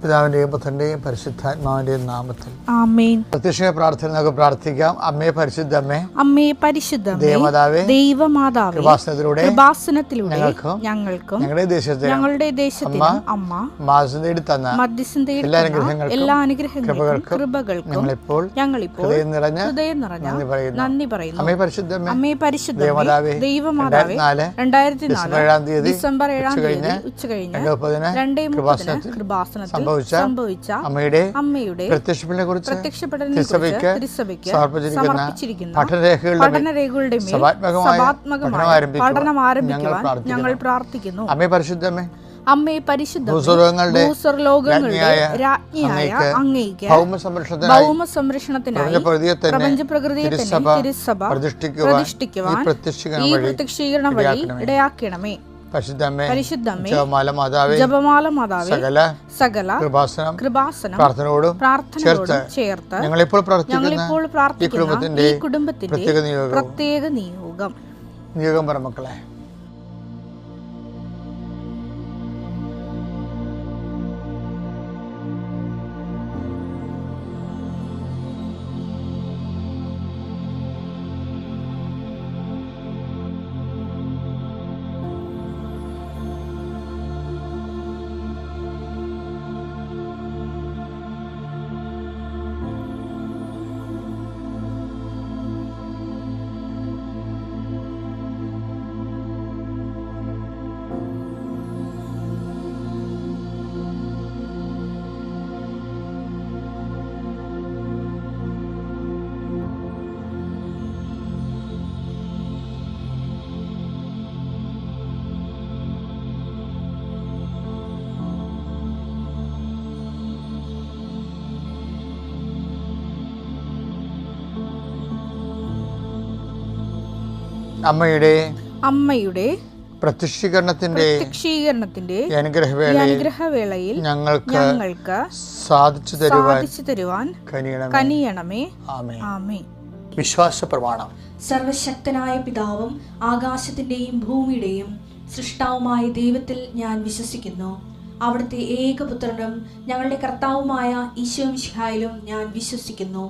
പിതാവിൻ്റെയും പുത്രൻ്റെയും പരിശുദ്ധാത്മാവിൻ്റെയും നാമത്തിൽ ആമേൻ. പ്രത്യക്ഷ പ്രാർത്ഥന നമുക്ക് പ്രാർത്ഥിക്കാം. അമ്മേ പരിശുദ്ധമ്മേ, അമ്മേ പരിശുദ്ധമേ, ദേവമാതാവേ, ദൈവമാതാവേ, കൃപാസനത്തിലൂടെ ഞങ്ങൾക്കും ഞങ്ങളുടെ ദേശത്തിനും അമ്മ മധ്യസ്ഥം തേടി തന്ന എല്ലാ അനുഗ്രഹങ്ങൾക്കും കൃപകൾക്കും ഞങ്ങളിപ്പോൾ ഹൃദയം നിറഞ്ഞ നന്ദി പറയുന്നു. അമ്മേ പരിശുദ്ധമ്മേ, അമ്മേ പരിശുദ്ധമേ, ദൈവമാതാവേ, 2004 ഡിസംബർ 7 ഉച്ചകഴിഞ്ഞ് 2:30 കൃപാസനത്തിൽ സംഭവിച്ച അമ്മയുടെ പ്രത്യക്ഷപ്പെടലിനെ കുറിച്ച് തിരുസഭയ്ക്ക് സമർപ്പിച്ചിരിക്കുന്ന പഠനരേഖകളുടെ മേൽ സഭാത്മകമായ പഠനം ആരംഭിക്കുവാൻ ഞങ്ങൾ പ്രാർത്ഥിക്കുന്നു. അമ്മേ പരിശുദ്ധമേ, അമ്മേ പരിശുദ്ധമേ, ഭൂസ്വർലോകങ്ങളുടെ രാജ്ഞിയായ അങ്ങേയ്ക്ക് ഭൗമ സംരക്ഷണത്തിനായി പ്രപഞ്ചപ്രകൃതിയെ തന്നെ തിരുസഭ പ്രതിഷ്ഠിക്കുവാൻ ഈ പ്രത്യക്ഷീകരണം വഴി ഇടയാക്കണമേ. പരിശുദ്ധമേ, ജപമാല മാതാവേ, സകല കൃപാസനം പ്രാർത്ഥനയോടും ചേർത്ത് ഞങ്ങളിപ്പോൾ പ്രാർത്ഥിക്കുന്ന ഈ കുടുംബത്തിന്റെ പ്രത്യേക നിയോഗം പറമക്കളെ. അമ്മയുടെ പ്രത്യക്ഷീകരണത്തിന്റെ അനുഗ്രഹവേളയിൽ ഞങ്ങൾക്ക് സാധിച്ചു തരുവാൻ കനിയണമേ. ആമേൻ. വിശ്വാസ പ്രമാണം. സർവശക്തനായ പിതാവും ആകാശത്തിന്റെയും ഭൂമിയുടെയും സൃഷ്ടാവുമായ ദൈവത്തിൽ ഞാൻ വിശ്വസിക്കുന്നു. അവിടുത്തെ ഏകപുത്രനും ഞങ്ങളുടെ കർത്താവുമായ ഈശോമിശിഹായിലും ഞാൻ വിശ്വസിക്കുന്നു.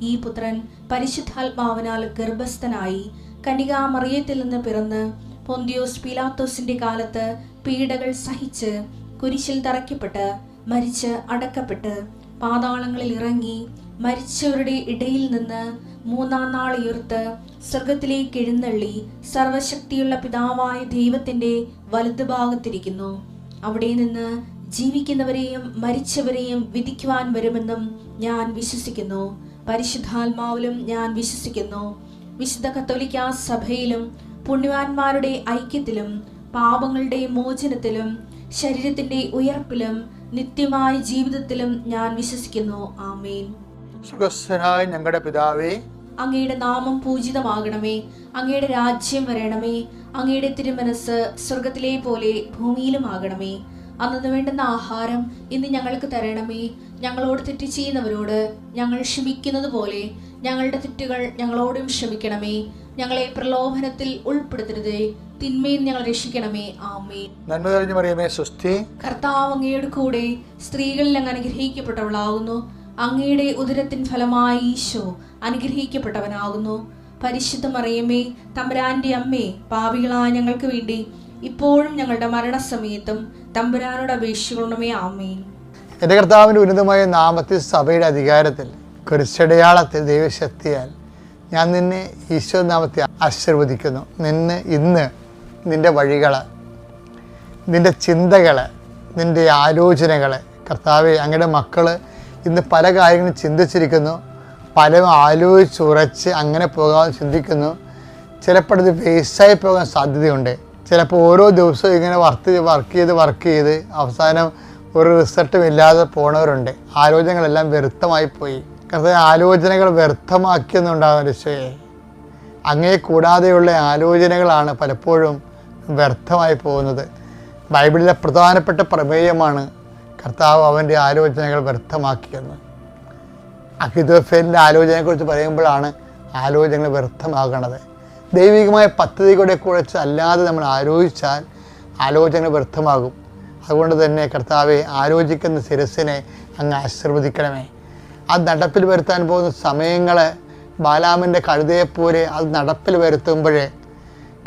ഈ പുത്രൻ പരിശുദ്ധാത്മാവിനാൽ ഗർഭസ്ഥനായി കന്യകാമറിയത്തിൽ നിന്ന് പിറന്ന് പൊന്തിയോസ് പീലാത്തോസിന്റെ കാലത്ത് പീഡകൾ സഹിച്ച് കുരിശിൽ തറയ്ക്കപ്പെട്ട് മരിച്ച് അടക്കപ്പെട്ട് പാതാളങ്ങളിൽ ഇറങ്ങി മരിച്ചവരുടെ ഇടയിൽ നിന്ന് 3-ാം നാൾ ഉയർത്ത് സ്വർഗത്തിലേക്ക് എഴുന്നള്ളി സർവശക്തിയുള്ള പിതാവായ ദൈവത്തിന്റെ വലതുഭാഗത്തിരിക്കുന്നു. അവിടെ നിന്ന് ജീവിക്കുന്നവരെയും മരിച്ചവരെയും വിധിക്കുവാൻ വരുമെന്നും ഞാൻ വിശ്വസിക്കുന്നു. പരിശുദ്ധാത്മാവിലും ഞാൻ വിശ്വസിക്കുന്നു. വിശുദ്ധ കത്തോലിക്കാ സഭയിലും പുണ്യവാന്മാരുടെ ഐക്യത്തിലും പാപങ്ങളുടെ മോചനത്തിലും ശരീരത്തിന്റെ ഉയർപ്പിലും നിത്യമായ ജീവിതത്തിലും ഞാൻ വിശ്വസിക്കുന്നു. ആമേൻ. സ്വർഗ്ഗസ്ഥനായ ഞങ്ങളുടെ പിതാവേ, അങ്ങയുടെ നാമം പൂജിതമാകണമേ. അങ്ങയുടെ രാജ്യം വരണമേ. അങ്ങയുടെ തിരുമനസ് സ്വർഗത്തിലെ പോലെ ഭൂമിയിലും ആകണമേ. അന്നു വേണ്ടുന്ന ആഹാരം ഇന്ന് ഞങ്ങൾക്ക് തരണമേ. ഞങ്ങളോട് തെറ്റ് ചെയ്യുന്നവരോട് ഞങ്ങൾ ക്ഷമിക്കുന്നത് പോലെ ഞങ്ങളുടെ തെറ്റുകൾ ഞങ്ങളോടും ക്ഷമിക്കണമേ. ഞങ്ങളെ പ്രലോഭനത്തിൽ ഉൾപ്പെടുത്തരുതേ, തിന്മയിൽ ഞങ്ങൾ രക്ഷിക്കണമേ. ആമേൻ. നന്മ നിറഞ്ഞ മറിയമേ, സ്വസ്തി. കർത്താവ് അങ്ങയുടെ കൂടെ സ്ത്രീകളിൽ അങ്ങ് അനുഗ്രഹിക്കപ്പെട്ടവളാകുന്നു. അങ്ങയുടെ ഉദരത്തിൻ ഫലമായി ഈശോ അനുഗ്രഹിക്കപ്പെട്ടവനാകുന്നു. പരിശുദ്ധ മറിയമേ, തമ്പുരാന്റെ അമ്മേ, പാപികളായ ഞങ്ങൾക്ക് വേണ്ടി ഇപ്പോഴും ഞങ്ങളുടെ മരണസമയത്തും തമ്പുരാനോട് അപേക്ഷിക്കണമേ. ആമേൻ. എൻ്റെ കർത്താവിൻ്റെ ഉന്നതമായ നാമത്തിൽ സഭയുടെ അധികാരത്തിൽ കുരിശടയാളത്തിൽ ദൈവശക്തിയാൽ ഞാൻ നിന്നെ ഈശോ നാമത്തെ ആശീർവദിക്കുന്നു. ഇന്ന് നിൻ്റെ വഴികൾ, നിൻ്റെ ചിന്തകൾ, നിൻ്റെ ആലോചനകൾ കർത്താവെ, അങ്ങയുടെ മക്കൾ ഇന്ന് പല കാര്യങ്ങളും ചിന്തിച്ചിരിക്കുന്നു. പലരും ആലോചിച്ചുറച്ച് അങ്ങനെ പോകാൻ ചിന്തിക്കുന്നു. ചിലപ്പോൾ ഇത് വേസ്റ്റായി പോകാൻ സാധ്യതയുണ്ട്. ചിലപ്പോൾ ഓരോ ദിവസവും ഇങ്ങനെ വർക്ക് ചെയ്ത് അവസാനം ഒരു റിസൾട്ടും ഇല്ലാതെ പോണവരുണ്ട്. ആലോചനകളെല്ലാം വ്യർത്ഥമായി പോയി. കർത്താവേ, ആലോചനകൾ വ്യർത്ഥമാക്കിയെന്നുണ്ടാകുന്ന ഈശോയെ, അങ്ങേ കൂടാതെയുള്ള ആലോചനകളാണ് പലപ്പോഴും വ്യർത്ഥമായി പോകുന്നത്. ബൈബിളിലെ പ്രധാനപ്പെട്ട പ്രമേയമാണ് കർത്താവ് അവൻ്റെ ആലോചനകൾ വ്യർത്ഥമാക്കിയെന്ന്. അഹിതോഫേലിൻ്റെ ആലോചനയെക്കുറിച്ച് പറയുമ്പോഴാണ് ആലോചനകൾ വ്യർത്ഥമാകണത്. ദൈവികമായ പദ്ധതികളെ കുറിച്ച് അല്ലാതെ നമ്മൾ ആലോചിച്ചാൽ ആലോചനകൾ വ്യർത്ഥമാകും. അതുകൊണ്ട് തന്നെ കർത്താവെ, ആലോചിക്കുന്ന ശിരസിനെ അങ്ങ് ആശീർവദിക്കണമേ. അത് നടപ്പിൽ വരുത്താൻ പോകുന്ന സമയങ്ങൾ ബാലാമിൻ്റെ കഴുതയെപ്പോലെ അത് നടപ്പിൽ വരുത്തുമ്പോഴേ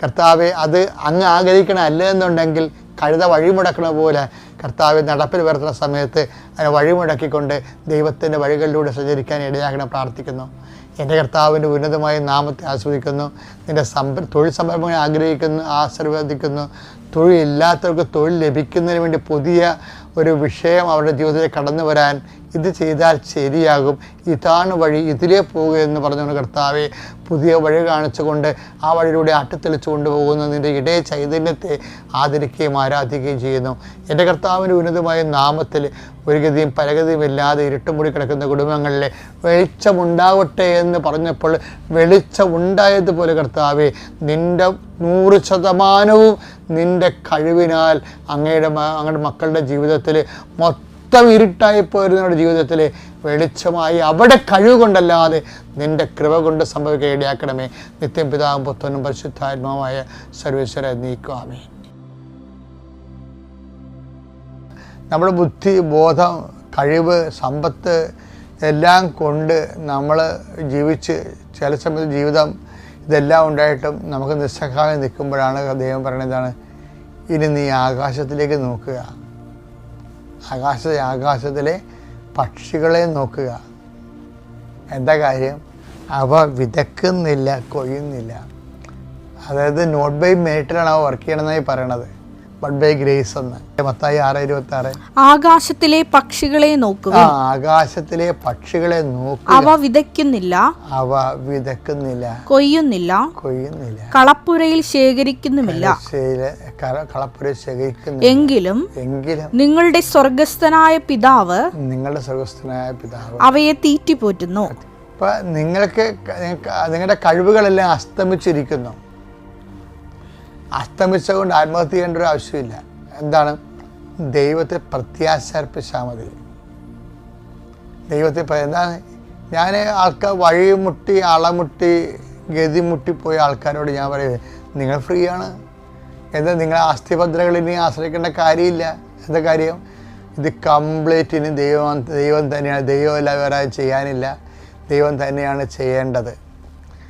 കർത്താവെ, അത് അങ്ങ് ആഗ്രഹിക്കണം. അല്ലെന്നുണ്ടെങ്കിൽ കഴുത വഴിമുടക്കണ പോലെ കർത്താവെ നടപ്പിൽ വരുത്തുന്ന സമയത്ത് അതിനെ വഴിമുടക്കിക്കൊണ്ട് ദൈവത്തിൻ്റെ വഴികളിലൂടെ സഞ്ചരിക്കാൻ ഇടയാകണം പ്രാർത്ഥിക്കുന്നു. എൻ്റെ കർത്താവിൻ്റെ ഉന്നതമായ നാമത്തെ ആസ്വദിക്കുന്നു. നിൻ്റെ തൊഴിൽ സംരംഭങ്ങൾ ആശീർവദിക്കുന്നു. തൊഴിലില്ലാത്തവർക്ക് തൊഴിൽ ലഭിക്കുന്നതിന് വേണ്ടി പുതിയ ഒരു വിഷയം അവരുടെ ജീവിതത്തിൽ കടന്നു വരാൻ ഇത് ചെയ്താൽ ശരിയാകും, ഇതാണ് വഴി, ഇതിലേ പോവുക എന്ന് പറഞ്ഞുകൊണ്ട് കർത്താവെ പുതിയ വഴി കാണിച്ചുകൊണ്ട് ആ വഴിയിലൂടെ അട്ടിത്തെളിച്ചു കൊണ്ടുപോകുന്ന നിൻ്റെ ഇടയ ചൈതന്യത്തെ ആദരിക്കുകയും ആരാധിക്കുകയും ചെയ്യുന്നു. എൻ്റെ കർത്താവിൻ്റെ ഉന്നതമായ നാമത്തിൽ ഒരു ഗതിയും പരഗതിയും ഇല്ലാതെ ഇരുട്ടുമുടി കിടക്കുന്ന കുടുംബങ്ങളിലെ വെളിച്ചമുണ്ടാവട്ടെ എന്ന് പറഞ്ഞപ്പോൾ വെളിച്ചമുണ്ടായതുപോലെ കർത്താവെ, നിൻ്റെ 100% നിൻ്റെ കഴിവിനാൽ അങ്ങയുടെ മക്കളുടെ ജീവിതത്തിൽ മൊത്തം ഇരുട്ടായി പോയിരുന്നവരുടെ ജീവിതത്തിൽ വെളിച്ചമായി അവിടെ കഴിവ് കൊണ്ടല്ലാതെ നിൻ്റെ കൃപ കൊണ്ട് സംഭവിക്കാൻ ഇടയാക്കണമേ. നിത്യം പിതാവും പുത്രനും പരിശുദ്ധാത്മാവുമായ സർവേശ്വര നീക്കുവാമേ. നമ്മുടെ ബുദ്ധി, ബോധം, കഴിവ്, സമ്പത്ത് എല്ലാം കൊണ്ട് നമ്മൾ ജീവിച്ച് ചില സമയത്ത് ജീവിതം ഇതെല്ലാം ഉണ്ടായിട്ടും നമുക്ക് നിസ്സഹായം നിൽക്കുമ്പോഴാണ് ദൈവം പറയുന്നതാണ്, ഇനി നീ ആകാശത്തിലേക്ക് നോക്കുക, ആകാശത്തിലെ പക്ഷികളെ നോക്കുക. എന്താ കാര്യം? അവ വിതക്കുന്നില്ല, കൊയ്യുന്നില്ല. അതായത് നോട്ട് ബൈ മെറിറ്റിലാണ് അവ വർക്ക് ചെയ്യണമെന്നായി പറയണത്, ബട്ട് ബൈ ഗ്രേസ് എന്ന്. മത്തായി 6:26. ആകാശത്തിലെ പക്ഷികളെ നോക്കുക, ആകാശത്തിലെ പക്ഷികളെ നോക്കുക. അവ വിതയ്ക്കുന്നില്ല, കൊയ്യുന്നില്ല, കളപ്പുരയിൽ ശേഖരിക്കുന്നുമില്ല. എങ്കിലും നിങ്ങളുടെ സ്വർഗസ്ഥനായ പിതാവ് അവയെ തീറ്റിപ്പോറ്റുന്നു. ഇപ്പൊ നിങ്ങളുടെ കഴിവുകളെല്ലാം അസ്തമിച്ചിരിക്കുന്നു. അസ്തമിച്ചുകൊണ്ട് ആത്മഹത്യ ചെയ്യേണ്ട ഒരു ആവശ്യമില്ല. എന്താണ്? ദൈവത്തെ പ്രത്യാശ അർപ്പിച്ചാൽ മതി. ദൈവത്തെ എന്താണ്? ഞാൻ ആൾക്കാർ വഴിമുട്ടി, അളമുട്ടി, ഗതിമുട്ടിപ്പോയ ആൾക്കാരോട് ഞാൻ പറയുന്നത്, നിങ്ങൾ ഫ്രീ ആണ്. എന്താ, നിങ്ങളെ ആസ്തിഭദ്രകൾ ഇനി ആശ്രയിക്കേണ്ട കാര്യമില്ല. എന്താ കാര്യം? ഇത് കംപ്ലീറ്റ് ഇനി ദൈവം തന്നെയാണ്. ദൈവമല്ല വേറെ ചെയ്യാനില്ല, ദൈവം തന്നെയാണ് ചെയ്യേണ്ടത്.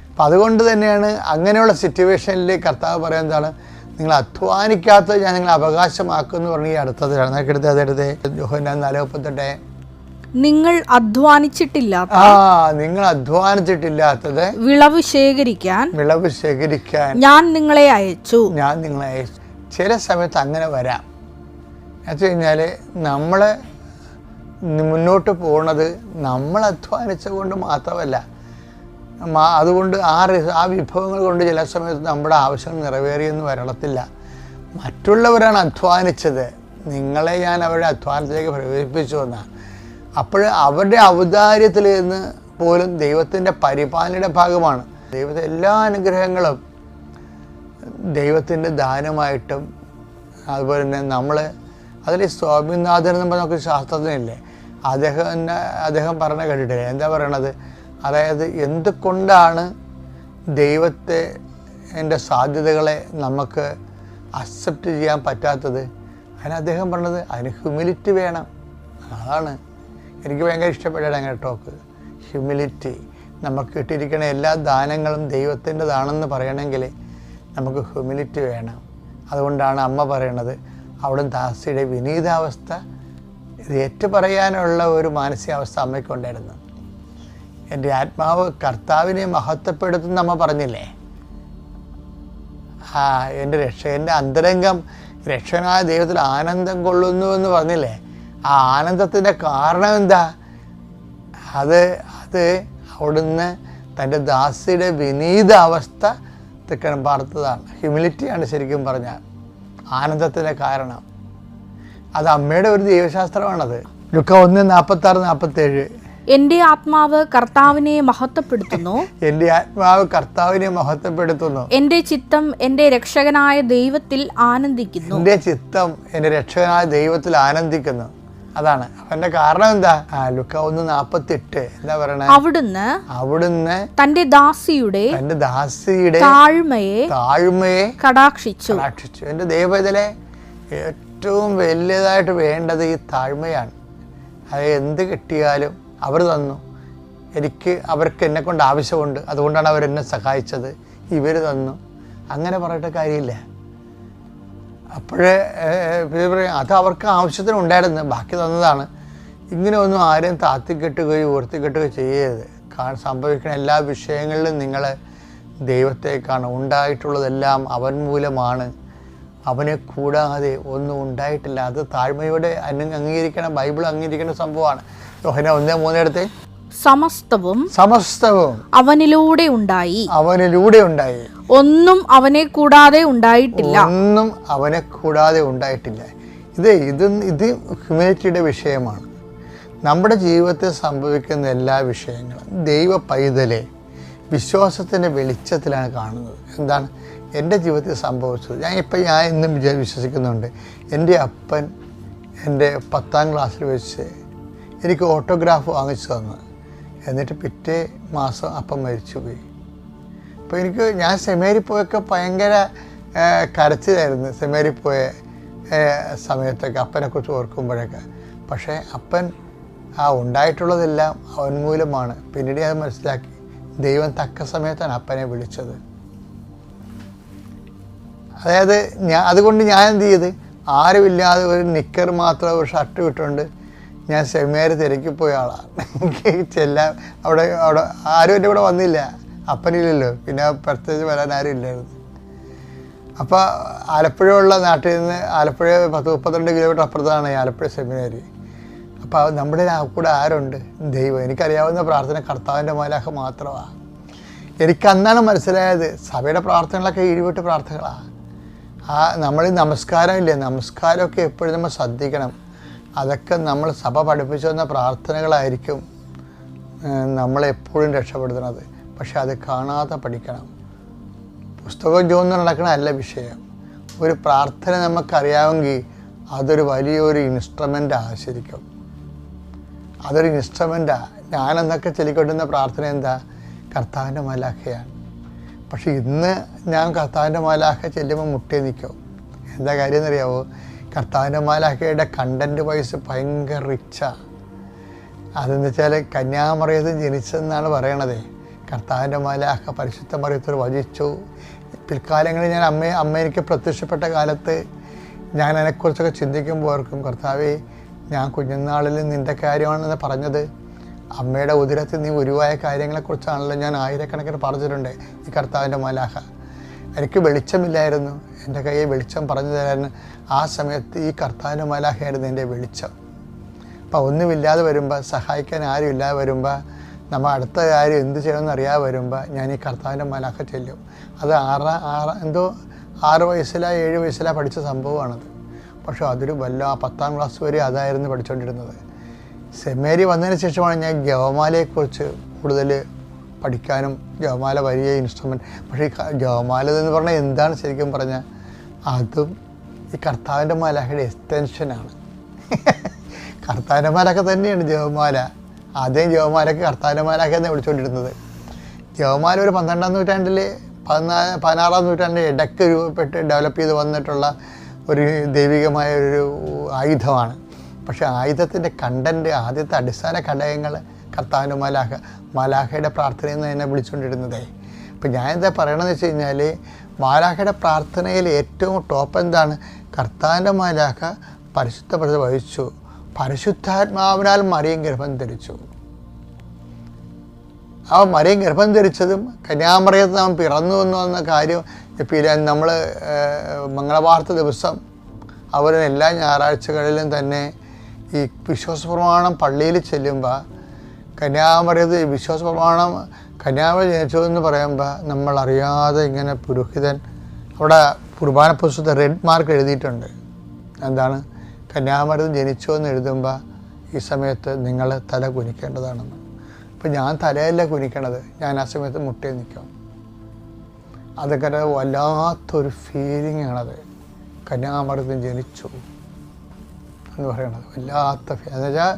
അപ്പം അതുകൊണ്ട് തന്നെയാണ് അങ്ങനെയുള്ള സിറ്റുവേഷനിൽ കർത്താവ് പറയുന്നതാണ്, നിങ്ങൾ അധ്വാനിക്കാത്തത് ഞാൻ നിങ്ങളെ അവകാശമാക്കുമെന്ന് പറഞ്ഞ് ഈ അടുത്തതിലാണ്. അതെടുത്ത് യോഹന്നാൻ 4:38. നിങ്ങൾ അധ്വാനിച്ചിട്ടില്ലാത്ത വിളവ് ശേഖരിക്കാൻ ഞാൻ നിങ്ങളെ അയച്ചു. ചില സമയത്ത് അങ്ങനെ വരാം. എന്ന് വെച്ച് കഴിഞ്ഞാൽ നമ്മൾ മുന്നോട്ട് പോകുന്നത് നമ്മൾ അധ്വാനിച്ച കൊണ്ട് മാത്രമല്ല. അതുകൊണ്ട് ആ വിഭവങ്ങൾ കൊണ്ട് ചില സമയത്ത് നമ്മുടെ ആവശ്യങ്ങൾ നിറവേറിയെന്ന് വരത്തില്ല. മറ്റുള്ളവരാണ് അധ്വാനിച്ചത്, നിങ്ങളെ ഞാൻ അവരുടെ അധ്വാനത്തിലേക്ക് പ്രവേശിപ്പിച്ചു എന്നാണ്. അപ്പോൾ അവരുടെ ഔദാര്യത്തിൽ നിന്ന് പോലും ദൈവത്തിൻ്റെ പരിപാലനയുടെ ഭാഗമാണ്. ദൈവത്തെ എല്ലാ അനുഗ്രഹങ്ങളും ദൈവത്തിൻ്റെ ദാനമായിട്ടും, അതുപോലെ തന്നെ നമ്മൾ അതിൽ സ്വാമിനാഥൻ എന്ന് പറഞ്ഞ നമുക്ക് ശാസ്ത്രജ്ഞനില്ലേ, അദ്ദേഹം പറഞ്ഞ കേട്ടിട്ടില്ലേ? എന്താ പറയണത്? അതായത് എന്തുകൊണ്ടാണ് ദൈവത്തെ എൻ്റെ സാധ്യതകളെ നമുക്ക് അക്സെപ്റ്റ് ചെയ്യാൻ പറ്റാത്തത്? അതിന് അദ്ദേഹം പറഞ്ഞത്, അതിന് ഹ്യൂമിലിറ്റി വേണം. അതാണ് എനിക്ക് ഭയങ്കര ഇഷ്ടപ്പെട്ടത് അങ്ങനെ ടോക്ക്. ഹ്യൂമിലിറ്റി. നമുക്ക് കിട്ടിയിരിക്കുന്ന എല്ലാ ദാനങ്ങളും ദൈവത്തിൻ്റെതാണെന്ന് പറയണമെങ്കിൽ നമുക്ക് ഹ്യൂമിലിറ്റി വേണം. അതുകൊണ്ടാണ് അമ്മ പറയണത്, അവിടെ ദാസിയുടെ വിനീതാവസ്ഥ ഇത് ഏറ്റുപറയാനുള്ള ഒരു മാനസികാവസ്ഥ അമ്മയ്ക്കുണ്ടായിരുന്നു. എൻ്റെ ആത്മാവ് കർത്താവിനെ മഹത്വപ്പെടുത്തുന്ന അമ്മ പറഞ്ഞില്ലേ? എൻ്റെ അന്തരംഗം രക്ഷകനായ ദൈവത്തിൽ ആനന്ദം കൊള്ളുന്നു എന്ന് പറഞ്ഞില്ലേ? ആ ആനന്ദത്തിൻ്റെ കാരണം എന്താ? അത് അവിടുന്ന് തൻ്റെ ദാസിയുടെ വിനീത അവസ്ഥ തെക്കണം പാർത്തതാണ്. ഹ്യൂമിലിറ്റിയാണ് ശരിക്കും പറഞ്ഞാൽ ആനന്ദത്തിൻ്റെ കാരണം. അത് അമ്മയുടെ ഒരു ദൈവശാസ്ത്രമാണത്. ലുക്ക 1:46-47. എൻ്റെ ആത്മാവ് കർത്താവിനെ മഹത്വപ്പെടുത്തുന്നു. എൻ്റെ ആത്മാവ് കർത്താവിനെ മഹത്വപ്പെടുത്തുന്നു. എൻ്റെ ചിത്തം എൻ്റെ രക്ഷകനായ ദൈവത്തിൽ ആനന്ദിക്കുന്നു. എൻ്റെ ചിത്തം എൻ്റെ രക്ഷകനായ ദൈവത്തിൽ ആനന്ദിക്കുന്നു. അതാണ് അവന്റെ കാരണം. എന്താ? ലുക്ക 1:48 എന്താ പറയണേ? അവിടുന്ന് തന്റെ ദാസിയുടെ താഴ്മയെ കടാക്ഷിച്ചു. എൻ്റെ ദൈവത്തിലെ ഏറ്റവും വലിയതായിട്ട് വേണ്ടത് ഈ താഴ്മയാണ്. അത് എന്ത് കിട്ടിയാലും അവർ തന്നു, അവർക്ക് എന്നെക്കൊണ്ട് ആവശ്യമുണ്ട്, അതുകൊണ്ടാണ് അവരെന്നെ സഹായിച്ചത്, ഇവർ തന്നു, അങ്ങനെ പറഞ്ഞിട്ട് കാര്യമില്ല. അപ്പോഴേ പറയും അത് അവർക്ക് ആവശ്യത്തിനുണ്ടായിരുന്നു, ബാക്കി തന്നതാണ്. ഇങ്ങനെ ഒന്നും ആരെയും താത്തിക്കെട്ടുകയോ ഉയർത്തിക്കെട്ടുകയോ ചെയ്യരുത്. സംഭവിക്കുന്ന എല്ലാ വിഷയങ്ങളിലും നിങ്ങൾ ദൈവത്തേക്കാണ്. ഉണ്ടായിട്ടുള്ളതെല്ലാം അവൻ മൂലമാണ്, അവനെ കൂടാതെ ഒന്നും ഉണ്ടായിട്ടില്ല. അത് താഴ്മയോടെ അംഗീകരിക്കണം. ബൈബിൾ അംഗീകരിക്കുന്ന സംഭവമാണ്. യോഹന്നാൻ 1:3 സമസ്തവും അവനിലൂടെ ഉണ്ടായി, ഒന്നും അവനെ കൂടാതെ ഉണ്ടായിട്ടില്ല. ഇത് ഹ്യൂമാനിറ്റിയുടെ വിഷയമാണ്. നമ്മുടെ ജീവിതത്തിൽ സംഭവിക്കുന്ന എല്ലാ വിഷയങ്ങളും ദൈവ പൈതലെ വിശ്വാസത്തിൻ്റെ വെളിച്ചത്തിലാണ് കാണുന്നത്. എന്താണ് എൻ്റെ ജീവിതത്തിൽ സംഭവിച്ചത്? ഞാൻ ഇന്നും വിശ്വസിക്കുന്നുണ്ട്. എൻ്റെ അപ്പൻ എൻ്റെ 10ാം ക്ലാസ്സിൽ വെച്ച് എനിക്ക് ഓട്ടോഗ്രാഫ് വാങ്ങിച്ചു തന്നു. എന്നിട്ട് പിറ്റേ മാസം അപ്പം മരിച്ചുപോയി. അപ്പോൾ ഞാൻ സെമിനാരിൽ പോയൊക്കെ ഭയങ്കര കരച്ചിലായിരുന്നു. സെമിനാരിൽ പോയ സമയത്തൊക്കെ അപ്പനെക്കുറിച്ച് ഓർക്കുമ്പോഴൊക്കെ. പക്ഷേ അപ്പൻ ഉണ്ടായിട്ടുള്ളതെല്ലാം അവൻ മൂലമാണ്. പിന്നീട് അത് മനസ്സിലാക്കി. ദൈവം തക്ക സമയത്താണ് അപ്പനെ വിളിച്ചത്. അതായത് അതുകൊണ്ട് ഞാൻ എന്ത് ചെയ്ത്, ആരുമില്ലാതെ ഒരു നിക്കർ മാത്രം ഒരു ഷർട്ട് ഇട്ടുകൊണ്ട് ഞാൻ സെമിനാരി തിരക്കിപ്പോയ ആളാണ്. അവിടെ ആരും എൻ്റെ കൂടെ വന്നില്ല, അപ്പനില്ലല്ലോ, പിന്നെ പ്രത്യേകിച്ച് വരാൻ ആരും ഇല്ലായിരുന്നു. അപ്പോൾ ആലപ്പുഴയുള്ള നാട്ടിൽ നിന്ന് ആലപ്പുഴ 10-32 കിലോമീറ്റർ അപ്പുറത്താണ് ആലപ്പുഴ സെമിനാരി. അപ്പോൾ നമ്മുടെ കൂടെ ആരുണ്ട്? ദൈവം. എനിക്കറിയാവുന്ന പ്രാർത്ഥന കർത്താവിൻ്റെ മാലാഖ മാത്രമാണ്. എനിക്കന്നാണ് മനസ്സിലായത് സഭയുടെ പ്രാർത്ഥനകളൊക്കെ ഈടുവിട്ട് പ്രാർത്ഥനകളാണ്. നമ്മൾ നമസ്കാരമില്ലേ, നമസ്കാരമൊക്കെ എപ്പോഴും നമ്മൾ ശ്രദ്ധിക്കണം. അതൊക്കെ നമ്മൾ സഭ പഠിപ്പിച്ചു വന്ന പ്രാർത്ഥനകളായിരിക്കും നമ്മളെപ്പോഴും രക്ഷപ്പെടുത്തുന്നത്. പക്ഷെ അത് കാണാതെ പഠിക്കണം. പുസ്തകം ചോദിച്ച് നടക്കണമല്ല വിഷയം. ഒരു പ്രാർത്ഥന നമുക്കറിയാമെങ്കിൽ അതൊരു വലിയൊരു ഇൻസ്ട്രുമെൻ്റാണ്. ശരിക്കും അതൊരു ഇൻസ്ട്രുമെൻ്റാണ്. ഞാനെന്നൊക്കെ ചൊല്ലിക്കൊണ്ടിരുന്ന പ്രാർത്ഥന എന്താ? കർത്താവിൻ്റെ മാലാഖയാണ്. പക്ഷെ ഇന്ന് ഞാൻ കർത്താവിൻ്റെ മാലാഖ ചെല്ലുമ്പോൾ മുട്ടേ നിൽക്കും. എന്താ കാര്യം എന്നറിയാമോ? കർത്താവിൻ്റെ മാലാഖയുടെ കണ്ടൻറ്റ് വൈസ് ഭയങ്കര റിച്ചാണ്. അതെന്ന് വെച്ചാൽ കന്യാമറിയത്തിൽ ജനിച്ചതെന്നാണ് പറയണത്. കർത്താവിൻ്റെ മാലാഖ പരിശുദ്ധ മറിയത്തിൽ വചിച്ചു. പിൽക്കാലങ്ങളിൽ ഞാൻ അമ്മ എനിക്ക് പ്രത്യക്ഷപ്പെട്ട കാലത്ത് ഞാൻ അതിനെക്കുറിച്ചൊക്കെ ചിന്തിക്കുമ്പോൾ ഓർക്കും, കർത്താവേ, ഞാൻ കുഞ്ഞുനാളിൽ നിൻ്റെ കാര്യമാണെന്ന് പറഞ്ഞത്. അമ്മയുടെ ഉദരത്തിൽ നീ ഉരുവായ കാര്യങ്ങളെക്കുറിച്ചാണല്ലോ ഞാൻ ആയിരക്കണക്കിന് പറഞ്ഞിട്ടുണ്ട്. ഈ കർത്താവിൻ്റെ മാലാഖ എനിക്ക് വെളിച്ചമില്ലായിരുന്നു, എൻ്റെ കയ്യിൽ വെളിച്ചം പറഞ്ഞു തരാൻ ആ സമയത്ത് ഈ കർത്താവിൻ്റെ മാലാഖയായിരുന്നു എൻ്റെ വെളിച്ചം. അപ്പോൾ ഒന്നുമില്ലാതെ വരുമ്പോൾ, സഹായിക്കാൻ ആരും ഇല്ലാതെ വരുമ്പോൾ, നമ്മൾ അടുത്ത കാര്യം എന്ത് ചെയ്യണമെന്ന് അറിയാതെ വരുമ്പോൾ ഞാൻ ഈ കർത്താവിൻ്റെ മാലാഖ ചെല്ലും. അത് 6 വയസ്സിലാ 7 വയസ്സിലാ പഠിച്ച സംഭവമാണത്. പക്ഷേ അതൊരു 10ാം ക്ലാസ് വരെ അതായിരുന്നു പഠിച്ചുകൊണ്ടിരുന്നത്. സെമിനാരി വന്നതിന് ശേഷമാണ് ഞാൻ ജപമാലയെക്കുറിച്ച് കൂടുതൽ പഠിക്കാനും ജപമാല വലിയ ഇൻസ്ട്രുമെൻറ്റ്. പക്ഷേ ഈ ജപമാല എന്ന് പറഞ്ഞാൽ എന്താണ് ശരിക്കും പറഞ്ഞാൽ? അതും ഈ കർത്താവിൻ്റെ മാലാഖയുടെ എക്സ്റ്റൻഷനാണ്. കർത്താവിൻ്റെ മാലാഖ തന്നെയാണ് ജപമാല. ആദ്യം ജപമാലയ്ക്ക് കർത്താവിൻ്റെ മാലാഖ എന്ന് വിളിച്ചുകൊണ്ടിരുന്നത്. ജപമാല ഒരു 12ാം നൂറ്റാണ്ടിൽ 16ാം നൂറ്റാണ്ടിൽ ഇടയ്ക്ക് രൂപപ്പെട്ട് ഡെവലപ്പ് ചെയ്ത് വന്നിട്ടുള്ള ഒരു ദൈവികമായ ഒരു ആയുധമാണ്. പക്ഷേ ആയുധത്തിൻ്റെ കണ്ടൻറ്റ്, ആദ്യത്തെ അടിസ്ഥാന ഘടകങ്ങൾ കർത്താവിൻ്റെ മാലാഖയുടെ പ്രാർത്ഥനയെന്ന് തന്നെ വിളിച്ചുകൊണ്ടിരുന്നതേ. ഇപ്പം ഞാൻ എന്താ പറയണമെന്ന് വെച്ച് കഴിഞ്ഞാൽ, മാലാഖയുടെ പ്രാർത്ഥനയിൽ ഏറ്റവും ടോപ്പ് എന്താണ്? കർത്താവിൻ്റെ മാലാഖ പരിശുദ്ധ വഹിച്ചു, പരിശുദ്ധാത്മാവിനാൽ മറിയം ഗർഭം ധരിച്ചു. ആ മറിയം ഗർഭം ധരിച്ചതും കന്യാമറിയത്ത് നാം പിറന്നു എന്ന കാര്യം പിന്നെ നമ്മൾ മംഗളവാർത്ത ദിവസം അവർ എല്ലാ ഞായറാഴ്ചകളിലും തന്നെ ഈ വിശ്വാസ പ്രമാണം പള്ളിയിൽ ചെല്ലുമ്പോൾ കന്യാമറിയത്ത് വിശ്വാസ പ്രമാണം കന്യാമറി ജനിച്ചതെന്ന് പറയുമ്പോൾ നമ്മളറിയാതെ ഇങ്ങനെ പുരോഹിതൻ അവിടെ കുർബാന പുസ്തകത്തിൽ റെഡ് മാർക്ക് എഴുതിയിട്ടുണ്ട്. എന്താണ്? കന്യാമറിയത്ത് ജനിച്ചു എന്ന് എഴുതുമ്പോൾ ഈ സമയത്ത് നിങ്ങൾ തല കുനിക്കേണ്ടതാണെന്ന്. അപ്പം ഞാൻ തലയല്ല കുനിക്കണത്, ഞാൻ ആ സമയത്ത് മുട്ടേ നിൽക്കും. അതൊക്കെ വല്ലാത്തൊരു ഫീലിംഗ് ആണത്. കന്യാമറിയത്ത് ജനിച്ചു എന്ന് പറയണത് വല്ലാത്ത എന്ന് വെച്ചാൽ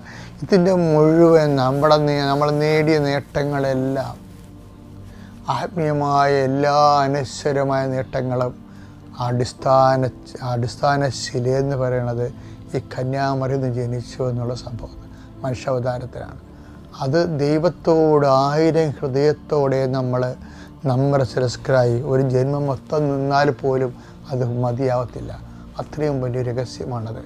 ഇതിൻ്റെ മുഴുവൻ നമ്മൾ നേടിയ നേട്ടങ്ങളെല്ലാം, ആത്മീയമായ എല്ലാ അനശ്വരമായ നേട്ടങ്ങളും അടിസ്ഥാന ശിലയെന്ന് പറയുന്നത് ഈ കന്യാമറിയിൽ നിന്ന് ജനിച്ചു എന്നുള്ള സംഭവം മനുഷ്യാവതാരത്തിലാണ്. അത് ദൈവത്തോട് 1000 ഹൃദയത്തോടെ നമ്മൾ നമ്മുടെ ശിരസ്കരായി ഒരു ജന്മം മൊത്തം നിന്നാൽ പോലും അത് മതിയാവത്തില്ല. അത്രയും വലിയ രഹസ്യമാണത്.